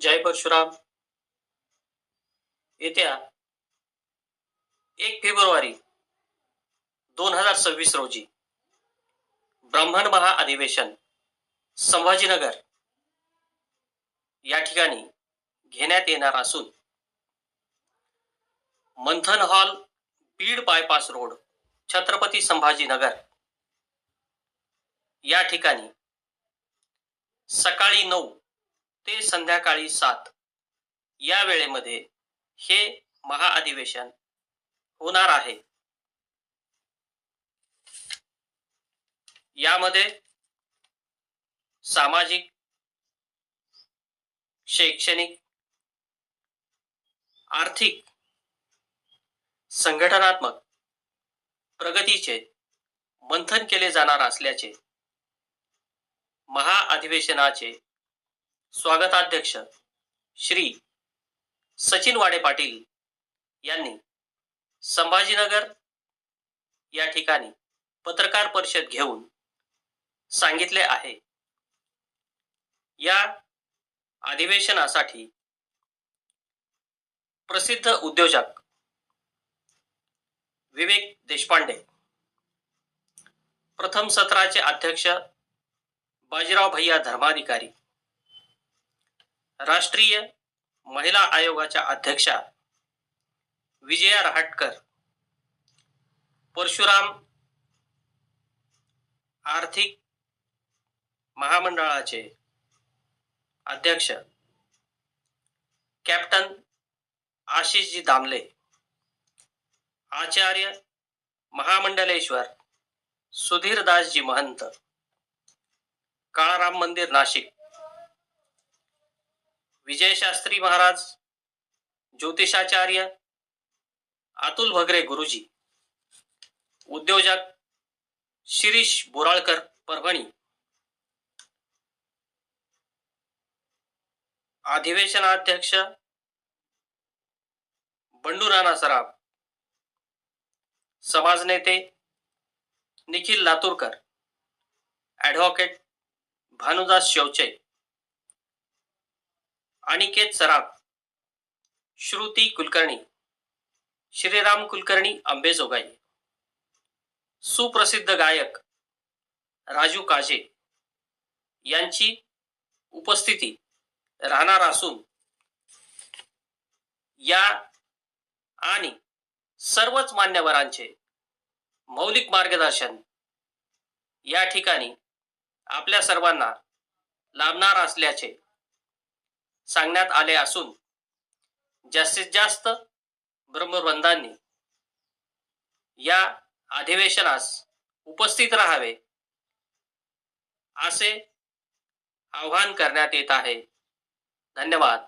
जय परशुराम. येत्या 1 फेब्रुवारी 2026 रोजी ब्राह्मण महाअधिवेशन संभाजीनगर या ठिकाणी घेण्यात येणार असून Manthan hall, Beed bypass road, Chhatrapati Sambhajinagar या ठिकाणी सकाळी 9 ते संध्याकाळी 7 या वेळेमध्ये हे महाअधिवेशन होणार आहे. यामध्ये सामाजिक, शैक्षणिक, आर्थिक, संघटनात्मक प्रगतीचे मंथन केले जाणार असल्याचे महाअधिवेशनाचे स्वागताध्यक्ष श्री सचिन वाडे पाटील यांनी संभाजीनगर या ठिकाणी पत्रकार परिषद घेऊन सांगितले आहे. या अधिवेशनासाठी प्रसिद्ध उद्योजक विवेक देशपांडे, प्रथम सत्राचे अध्यक्ष बाजीराव भैया धर्माधिकारी, राष्ट्रीय महिला आयोगाच्या अध्यक्षा विजया रहाटकर, परशुराम आर्थिक महामंडळाचे अध्यक्ष कॅप्टन आशिषजी दामले, आचार्य महामंडलेश्वर सुधीरदासजी महंत, काळाराम मंदिर नाशिक, विजय शास्त्री महाराज, ज्योतिषाचार्य अतुल भगरे गुरुजी, उद्योजक शिरीष बोराळकर परभणी, अधिवेशनाध्यक्ष बंडू नाना सराफ, समाजनेते निखिल लातूरकर, ॲडव्होकेट भानुदास शेवचे, अनिकेत सराफ, श्रुती कुलकर्णी, श्रीराम कुलकर्णी अंबेजोगाई, सुप्रसिद्ध गायक राजू काजे यांची उपस्थिती राहणार असून या आणि सर्वच मान्यवरांचे मौलिक मार्गदर्शन या ठिकाणी आपल्या सर्वांना लाभणार असल्याचे सांगण्यात आले असून जास्तीत जास्त ब्रह्मबंधांनी या अधिवेशनास उपस्थित राहावे असे आवाहन करण्यात येत आहे. धन्यवाद.